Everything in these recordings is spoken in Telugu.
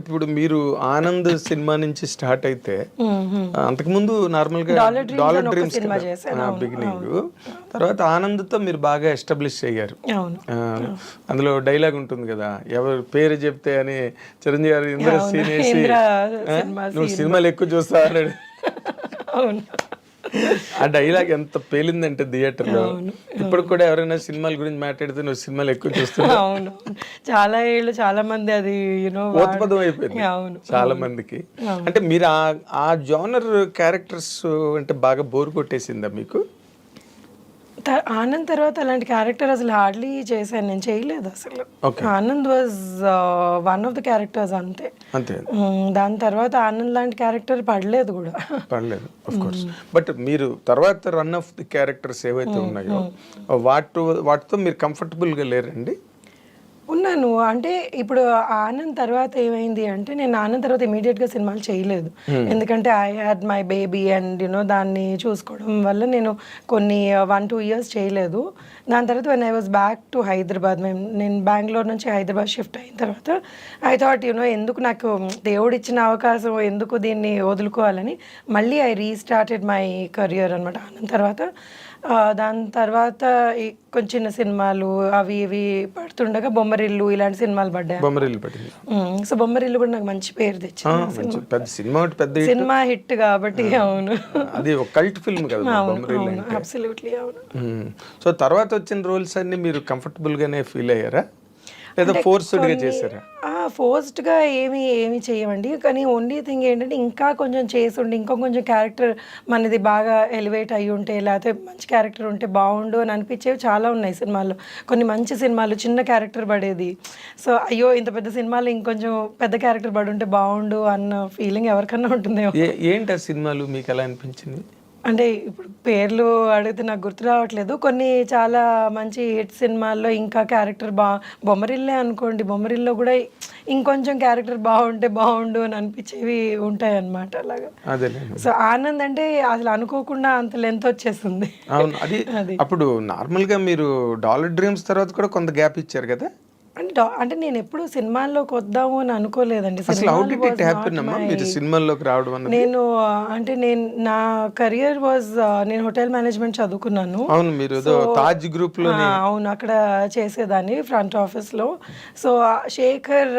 ఇప్పుడు మీరు ఆనంద్ సినిమా నుంచి స్టార్ట్ అయితే అంతకుముందు నార్మల్ గా డాలర్ డ్రీమ్స్ బిగినింగ్, తర్వాత ఆనంద్తో మీరు బాగా ఎస్టాబ్లిష్ అయ్యారు. అందులో డైలాగ్ ఉంటుంది కదా, ఎవరు పేరు చెప్తే అని చిరంజీవి గారు ఇంద్ర సీన్ వేసి నువ్వు సినిమాలు ఎక్కువ చూస్తా అన్నాడు. ఆ డైలాగ్ ఎంత పేలిందంటే థియేటర్లో. ఇప్పుడు కూడా ఎవరైనా సినిమాల గురించి మాట్లాడితే నువ్వు సినిమాలు ఎక్కువ చూస్తున్నావు. అవును, చాలా ఏళ్ళు చాలా మంది అది ఓతపదం అయిపోయింది చాలా మందికి. అంటే మీరు ఆ జోనర్ క్యారెక్టర్స్ అంటే బాగా బోర్ కొట్టేసిందా మీకు? ఆనంద్ తర్వాత అలాంటి క్యారెక్టర్ అసలు హార్డ్లీ చేశాను, నేను చేయలేదు అసలు. Anand was one of the characters అంతే. దాని తర్వాత ఆనంద్ లాంటి క్యారెక్టర్ పడలేదు కూడా. పడలేదు ఆఫ్ కోర్స్. బట్ మీరు తర్వాత రన్ ఆఫ్ ది క్యారెక్టర్స్ ఏవైతే ఉన్నాయో వాటితో మీరు కంఫర్టబుల్ గా లేరండి? ఉన్నాను. అంటే ఇప్పుడు ఆనంద్ తర్వాత ఏమైంది అంటే, నేను ఆనంద్ తర్వాత ఇమీడియట్గా సినిమాలు చేయలేదు. ఎందుకంటే I had my baby and దాన్ని చూసుకోవడం వల్ల నేను కొన్ని 1-2 years చేయలేదు. దాని తర్వాత when I was back to Hyderabad, నేను బెంగళూరు నుంచి హైదరాబాద్ షిఫ్ట్ అయిన తర్వాత ఐ థాట్ ఎందుకు నాకు దేవుడు ఇచ్చిన అవకాశం ఎందుకు దీన్ని వదులుకోవాలని మళ్ళీ ఐ రీస్టార్టెడ్ మై కెరియర్ అనమాట ఆనంద్ తర్వాత. దాని తర్వాత కొంచెం చిన్న సినిమాలు అవి ఇవి పడుతుండగా బొమ్మరిల్లు ఇలాంటి సినిమాలు పడ్డాయి. సో బొమ్మరిల్లు కూడా నాకు మంచి పేరు తెచ్చింది, సినిమా హిట్ కాబట్టి. అవును, అది ఒక కల్ట్ ఫిల్మ్ కదా బొమ్మరిల్లు. అబ్సల్యూట్లీ అవును. సో తర్వాత వచ్చిన రోల్స్ అన్ని మీరు కంఫర్టబుల్ గానే ఫీల్ అయ్యారా లేదా ఫోర్స్డ్ గా చేశారా? ఫోర్స్డ్ గా ఏమి చేయమండి, కానీ ఓన్లీ థింగ్ ఏంటంటే ఇంకా కొంచెం చేసి ఉండి ఇంకా కొంచెం క్యారెక్టర్ మనది బాగా ఎలివేట్ అయ్యి ఉంటే, లేకపోతే మంచి క్యారెక్టర్ ఉంటే బాగుండు అని అనిపించేవి చాలా ఉన్నాయి సినిమాల్లో. కొన్ని మంచి సినిమాలు చిన్న క్యారెక్టర్ పడేది, సో అయ్యో ఇంత పెద్ద సినిమాలో ఇంకొంచెం పెద్ద క్యారెక్టర్ పడి ఉంటే బాగుండు అన్న ఫీలింగ్ ఎవరికన్నా ఉంటుందేమో. ఏంటి ఆ సినిమాలు మీకు ఎలా అనిపించింది? అంటే ఇప్పుడు పేర్లు అడిగితే నాకు గుర్తు రావట్లేదు. కొన్ని చాలా మంచి హిట్ సినిమాల్లో ఇంకా క్యారెక్టర్ బొమ్మరిల్లే అనుకోండి, బొమ్మరిల్లో కూడా ఇంకొంచెం క్యారెక్టర్ బాగుంటే బాగుండు అని అనిపించేవి ఉంటాయి అన్నమాట. అలాగా. సో ఆనంద్ అంటే అసలు అనుకోకుండా అంత లెంత్ వచ్చేస్తుంది. అవును, అది అప్పుడు నార్మల్ గా మీరు డాలర్ డ్రీమ్స్ తర్వాత కూడా కొంత గ్యాప్ ఇచ్చారు కదా. అంటే నేను ఎప్పుడు సినిమాల్లోకి వద్దాము అని అనుకోలేదండి. నేను అంటే నా కెరియర్ వాజ్, నేను హోటల్ మేనేజ్మెంట్ చదువుకున్నాను. అవును, అక్కడ చేసేదాన్ని ఫ్రంట్ ఆఫీస్ లో. సో శేఖర్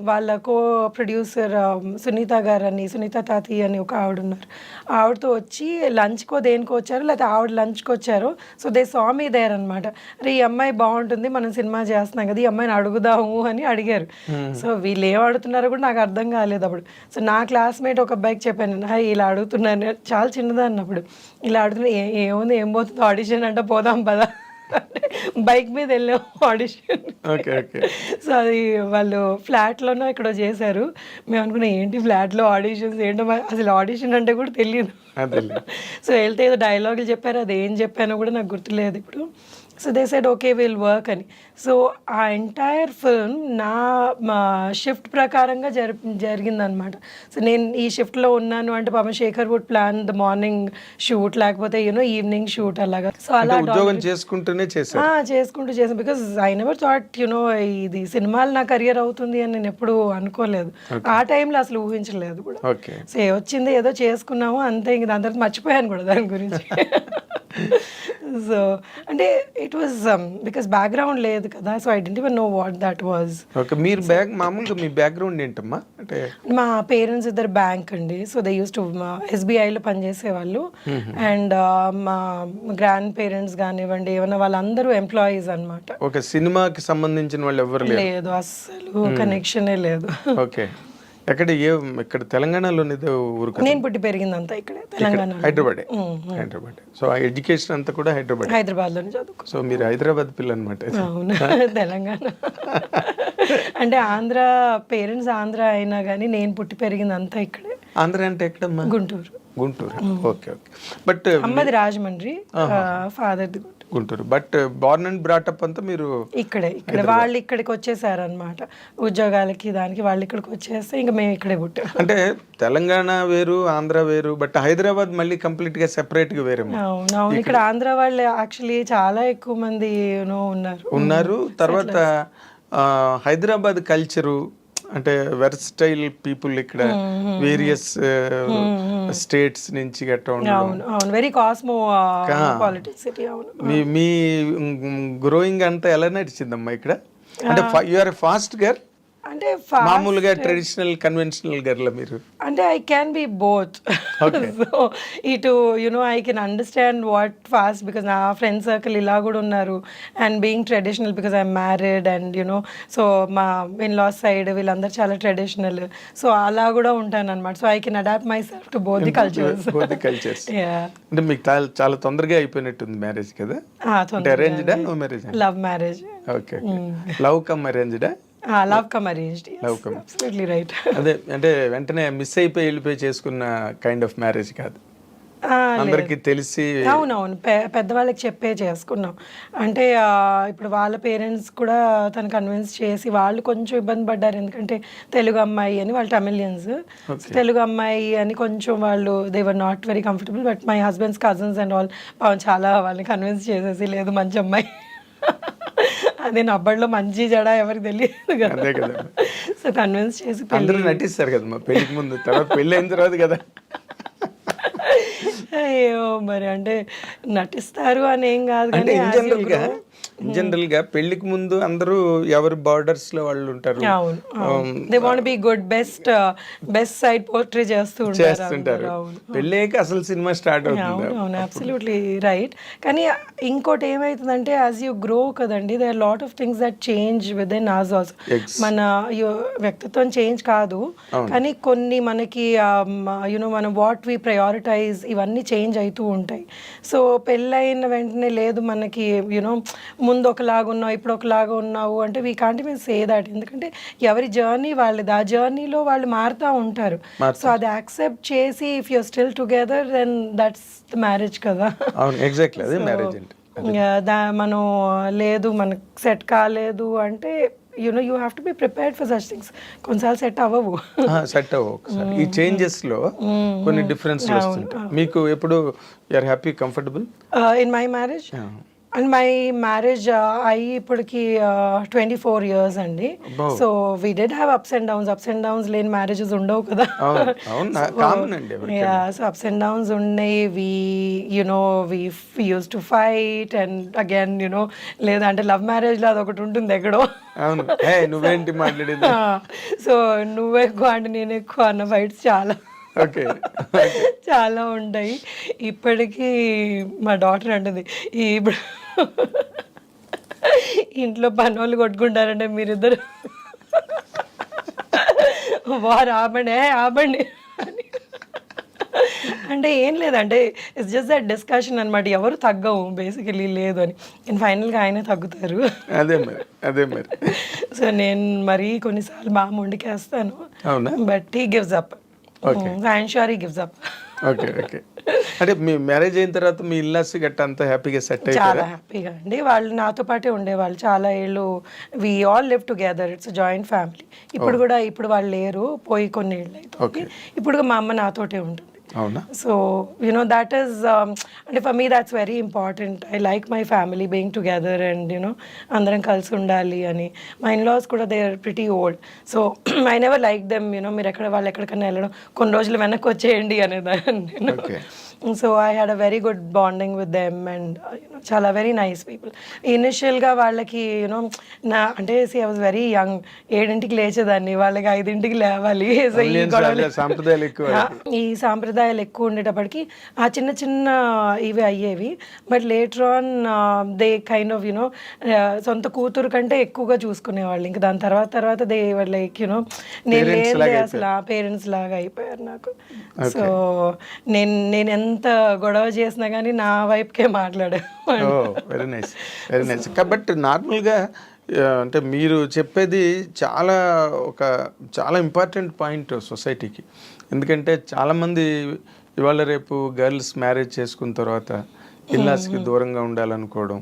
వాళ్ళ కో ప్రొడ్యూసర్ సునీత గారు అని, సునీత తాతి అని ఒక ఆవిడ ఉన్నారు, ఆవిడతో వచ్చి లంచ్కో దేనికో వచ్చారు, లేకపోతే ఆవిడ లంచ్కి వచ్చారు. So they saw me there అనమాట. అరే ఈ అమ్మాయి బాగుంటుంది, మనం సినిమా చేస్తున్నాం కదా, ఈ అమ్మాయిని అడుగుదాము అని అడిగారు. సో వీళ్ళు ఏం అడుగుతున్నారో కూడా నాకు అర్థం కాలేదు అప్పుడు. సో నా క్లాస్మేట్ ఒక అబ్బాయికి చెప్పాను, ఇలా అడుగుతున్నాను, చాలా చిన్నదాన్ని అప్పుడు, ఇలా అడుగుతున్నా, ఏముంది ఏం పోతుంది ఆడిషన్ అంటే పోదాం పదా, బైక్ మీద వెళ్ళాం ఆడిషన్. సో అది వాళ్ళు ఫ్లాట్లోనో ఇక్కడ చేశారు. మేము అనుకున్నాం ఏంటి ఫ్లాట్లో ఆడిషన్స్ ఏంటో, అసలు ఆడిషన్ అంటే కూడా తెలియదు. సో వెళ్తే ఏదో డైలాగులు చెప్పారు, అది ఏం చెప్పానో కూడా నాకు గుర్తులేదు ఇప్పుడు. So they said okay will work అని. సో ఆ ఎంటైర్ ఫిల్మ్ నా షిఫ్ట్ ప్రకారంగా జరిగిందనమాట. సో నేను ఈ షిఫ్ట్లో ఉన్నాను అంటే పాపం Shekhar would plan the morning shoot, లేకపోతే ఈవినింగ్ షూట్ అలాగా. సో అలా చేసుకుంటూ చేసాను, బికాస్ ఐ నెవర్ థాట్ ఇది సినిమాలు నా కెరియర్ అవుతుంది అని నేను ఎప్పుడు అనుకోలేదు. ఆ టైంలో అసలు ఊహించలేదు కూడా. సో వచ్చింది ఏదో చేసుకున్నాము అంతే, ఇంక దాని తర్వాత మర్చిపోయాను కూడా దాని గురించి. సో అంటే ఇట్ వాజ్ బికాస్ బ్యాక్గ్రౌండ్ లేదు కదా, so I didn't even know what that was. మీరు మామూలుగా మీ బ్యాక్గ్రౌండ్ ఏంటమ్మా? అంటే మా పేరెంట్స్ ఇద్దరు బ్యాంక్ అండి. సో దే యూస్ టు SBIలో పనిచేసేవాళ్ళు. అండ్ మా గ్రాండ్ పేరెంట్స్ కానివ్వండి ఏమన్నా వాళ్ళందరూ ఎంప్లాయీస్ అనమాట. ఓకే, సినిమాకి సంబంధించిన వాళ్ళు ఎవరు లేదు, అస్సలు కనెక్షనే లేదు. ఓకే, ఇక్కడ తెలంగాణలో నేను పుట్టి పెరిగింది అంతా ఇక్కడే తెలంగాణ, హైదరాబాద్. సో ఆ ఎడ్యుకేషన్ అంతా కూడా హైదరాబాద్ లోనే చదువుకో. సో మీరు హైదరాబాద్ పిల్ల అనమాట. అవును, తెలంగాణ అంటే ఆంధ్ర, పేరెంట్స్ ఆంధ్ర అయినా కానీ నేను పుట్టి పెరిగింది అంతా ఇక్కడే. ఆంధ్ర అంటే ఎక్కడమ్మా? గుంటూరు. ఓకే. బట్ అమ్మది రాజమండ్రి, ఫాదర్ది Guntur. But born and brought up అంతా మీరు ఇక్కడ వాళ్ళు ఇక్కడికి వచ్చేసారు అనమాట ఉద్యోగాలకి, దానికి వాళ్ళు ఇక్కడికి వచ్చేస్తే ఇంకా మేము ఇక్కడే పుట్టాం. అంటే తెలంగాణ వేరు, ఆంధ్ర వేరు, బట్ హైదరాబాద్ మళ్ళీ కంప్లీట్ గా సెపరేట్ గా వేరే. అవును, ఇక్కడ ఆంధ్ర వాళ్ళు యాక్చువల్లీ చాలా ఎక్కువ మంది ఉన్నారు. తర్వాత హైదరాబాద్ కల్చరు అంటే వెర్స్టైల్ పీపుల్ ఇక్కడ వేరియస్ స్టేట్స్ నుంచి గట్రా ఉండడం. అవును వెరీ కాస్మో పాలిటిక్స్ సిటీ. అవును మీ గ్రోయింగ్ అంతా ఎలా నడిచిందమ్మా ఇక్కడ? అంటే యు ఆర్ ఫాస్ట్ గర్ అంటే మామూలుగా ట్రెడిషనల్ కన్వెన్షనల్ గర్ల మీరు? అంటే I can be both. So ఇటు you know I can understand what fast because నా ఫ్రెండ్ సర్కిల్ ఇలా కూడా ఉన్నారు. And being traditional because I'm married and you know so మా ఇన్ లాస్ సైడ్ వీళ్ళందరూ చాలా ట్రెడిషనల్. సో అలా కూడా ఉంటాను అనమాట. So I can adapt myself to both the cultures. అంటే మీకు చాలా తొందరగా అయిపోయినట్టుంది మ్యారేజ్ కదా? అంటే అరేంజ్డా no marriage? Love marriage. Okay. Love come అరేంజ్డా? Love come arranged. Absolutely right. అదే అంటే వెంటనే మిస్ అయిపోయి వెళ్ళిపోయి చేసుకున్న కైండ్ ఆఫ్ మ్యారేజ్ కాదు, అందరికి తెలిసి. అవునవును పెద్దవాళ్ళకి చెప్పే చేసుకున్నాం. అంటే ఇప్పుడు వాళ్ళ పేరెంట్స్ కూడా తను కన్విన్స్ చేసి వాళ్ళు కొంచెం ఇబ్బంది పడ్డారు. ఎందుకంటే తెలుగు అమ్మాయి అని, వాళ్ళు తమిళియన్స్, తెలుగు అమ్మాయి అని కొంచెం వాళ్ళు they were not very comfortable. But my husband's cousins and all చాలా వాళ్ళని కన్విన్స్ చేసేసి లేదు మంచి అమ్మాయి అదే నబ్బడిలో మంచి జడ ఎవరికి తెలియదు కదా. సో కన్విన్స్ చేసి అందరూ నటిస్తారు కదా పెళ్లికి ముందు, తర్వాత పెళ్ళి అయిన తర్వాత కదా. అయ్యో మరి అంటే నటిస్తారు అని ఏం కాదు అంటే కానీ జనరల్ గా పెళ్లికి ముందు అందరూ ఎవరి బార్డర్స్ లో వాళ్ళు ఉంటారు. They want be good best side portray చేస్తుంటారు. పెళ్ళేక అసలు సినిమా స్టార్ట్ అవుతుంది. అవును అబ్సల్యూట్లీ రైట్. కానీ ఇంకోటి ఏమైతుందంటే యాజ్ యూ గ్రో కదండి, they are lot of things that change with in us also. మన వ్యక్తిత్వం చేంజ్ కాదు కానీ కొన్ని మనకి యునో మనం వాట్ వి ప్రయారిటైజ్ ఇవన్నీ చేంజ్ అవుతూ ఉంటాయి. సో పెళ్ళైన వెంటనే లేదు మనకి యునో ముందు ఒకలాగా ఉన్నావు ఇప్పుడు ఒకలాగా ఉన్నావు అంటే we can't even say that. ఎందుకంటే ఎవరి జర్నీ వాళ్ళది, ఆ జర్నీలో వాళ్ళు మారుతూ ఉంటారు. సో అది యాక్సెప్ట్ చేసి if you're still together then that's the marriage కదా. మనం లేదు మనకు సెట్ కాలేదు అంటే you know you have to be prepared for such things. కొన్నిసార్లు సెట్ అవ్వవు. ఈ చేంజెస్ లో కొన్ని డిఫరెన్స్ వస్తుంటాయి. మీకు ఎప్పుడు you are happy comfortable in my marriage? And my marriage అయ్యి ఇప్పటికి 24 years అండి. So we did have ups and downs లేని మ్యారేజెస్ ఉండవు కదా. సో అప్స్ అండ్ డౌన్స్ ఉన్నాయి. We you know we use to fight and again you know లేదంటే లవ్ మ్యారేజ్లో అదొకటి ఉంటుంది ఎక్కడో. నువ్వేంటి మాట్లాడేది, సో నువ్వు ఎక్కువ అంటే నేను ఎక్కువ అన్న ఫైట్స్ చాలా ఉంటాయి. ఇప్పటికీ మా డాటర్ అంటుంది ఇప్పుడు ఇంట్లో పని వాళ్ళు కొట్టుకుంటారంటే మీరిద్దరు వారు ఆపండి అని. అంటే ఏం లేదంటే ఇట్స్ జస్ట్ దట్ డిస్కషన్ అనమాట. ఎవరు తగ్గవు బేసికలీ లేదు అని. నేను ఫైనల్గా ఆయనే తగ్గుతారు. అదే మరి. సో నేను మరీ కొన్నిసార్లు బాగా మొండికేస్తాను. But he gives up. I'm sure he gives up. Okay. అంటే మీ మ్యారేజ్ అయిన తర్వాత మీ ఇల్లాస్ గట్ట అంతా హ్యాపీగా సెట్ అయ్యారు? చాలా హ్యాపీగా అండి. వాళ్ళు నాతో పాటే ఉండేవాళ్ళు చాలా ఏళ్ళు. We all live together. It's joint family. ఇప్పుడు వాళ్ళు లేరు, పోయి కొన్ని ఏళ్ళు అవుతుంది. ఇప్పుడు మా అమ్మ నాతోటే ఉంటుంది. సో యునో దట్ ఈస్ అంటే for me that's very important. I like my family being together and you know అందరం కలిసి ఉండాలి అని. మా ఇన్లాస్ కూడా they are pretty old. So I never like them you know మీరు వాళ్ళు ఎక్కడికైనా వెళ్ళడం కొన్ని రోజులు వెనక్కి వచ్చేయండి అనేదాన్ని. So I had a very good bonding with them and you know చాలా వెరీ నైస్ పీపుల్. ఇనిషియల్గా వాళ్ళకి యూనో అంటే ఐ వాజ్ వెరీ యంగ్. 7ంటికి లేచేదాన్ని, వాళ్ళకి 5ంటికి లేవాలి. సో ఈ సాంప్రదాయాలు ఎక్కువ ఉండేటప్పటికి ఆ చిన్న చిన్న ఇవి అయ్యేవి. But later on they kind of you know సొంత కూతురు కంటే ఎక్కువగా చూసుకునేవాళ్ళు. ఇంకా దాని తర్వాత దే వర్ లైక్ యునో నేను లేదే అసలు ఆ పేరెంట్స్ లాగా అయిపోయారు నాకు. సో నేను ఎంత గొడవ చేసినా కానీ నా వైపుకే మాట్లాడేవాడు. Very nice. కాబట్టి నార్మల్గా అంటే మీరు చెప్పేది చాలా ఇంపార్టెంట్ పాయింట్ సొసైటీకి. ఎందుకంటే చాలామంది ఇవాళ రేపు గర్ల్స్ మ్యారేజ్ చేసుకున్న తర్వాత ఇల్లాస్కి దూరంగా ఉండాలనుకోవడం,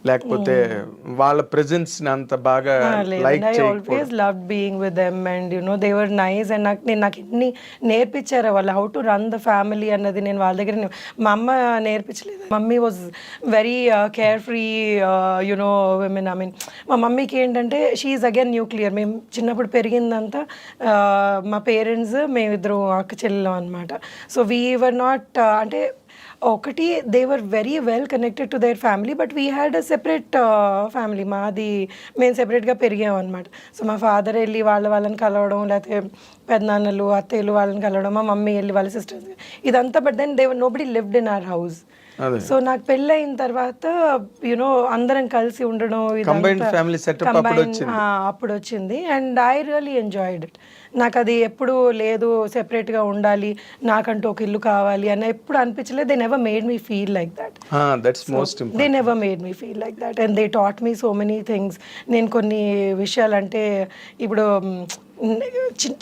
లేకపోతే వాళ్ళ ప్రెజెన్స్ అంత బాగా like I always loved being with them, and you know they were nice, and నాకు ఎన్ని నేర్పించారు వాళ్ళు how to run the family అన్నది నేను వాళ్ళ దగ్గర మా అమ్మ నేర్పించలేదు. Mummy was very carefree you know women. I mean మా మమ్మీకి ఏంటంటే షీఈ్ అగైన్ న్యూక్లియర్. మేము చిన్నప్పుడు పెరిగిందంతా మా పేరెంట్స్ మేమిద్దరు అక్క చెల్లెలం అనమాట. సో వీ వర్ నాట్ అంటే ఒకటి they were very well connected to their family, but we had a separate family. మాది మేము సెపరేట్గా పెరిగాం అనమాట. సో మా ఫాదర్ వెళ్ళి వాళ్ళని కలవడం, లేకపోతే పెద్దనాన్నలు అత్తయ్యలు వాళ్ళని కలవడం, మా మమ్మీ వెళ్ళి వాళ్ళ సిస్టర్స్, ఇదంతా. But then they nobody lived in our house. So నాకు పెళ్ళి అయిన తర్వాత యునో అందరం కలిసి ఉండడం అప్పుడు వచ్చింది. And I really enjoyed it. నాకు అది ఎప్పుడు లేదు సెపరేట్గా ఉండాలి, నాకంటూ ఒక ఇల్లు కావాలి అని ఎప్పుడు అనిపించలేదు. They never made me feel like that. They never made me feel like that, and they taught me so many things. నేను కొన్ని విషయాలు అంటే ఇప్పుడు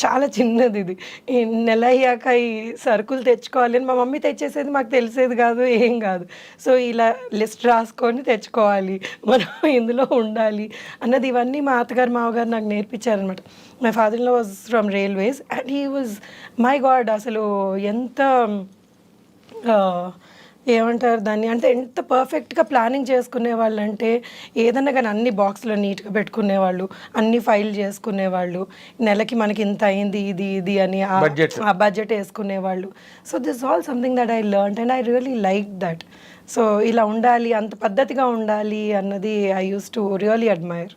చాలా చిన్నది ఇది, ఈ నెల అయ్యాక ఈ సరుకులు తెచ్చుకోవాలి అని మా మమ్మీ తెచ్చేసేది, మాకు తెలిసేది కాదు, ఏం కాదు. సో ఇలా లిస్ట్ రాసుకొని తెచ్చుకోవాలి, మనం ఇందులో ఉండాలి అన్నది, ఇవన్నీ మా అత్తగారు మామగారు నాకు నేర్పించారనమాట. My father in law was from railways, and he was my god. అసలు ఎంత ఏమంటారు దాన్ని అంటే ఎంత పర్ఫెక్ట్గా ప్లానింగ్ చేసుకునేవాళ్ళు అంటే, ఏదన్నా కానీ అన్ని బాక్స్లో నీట్గా పెట్టుకునేవాళ్ళు, అన్ని ఫైల్ చేసుకునేవాళ్ళు, నెలకి మనకి ఇంత అయింది ఇది అని ఆ బడ్జెట్ వేసుకునేవాళ్ళు. So this all something that I learned, and I really like that. So ఇలా ఉండాలి, అంత పద్ధతిగా ఉండాలి అన్నది I use to really admire.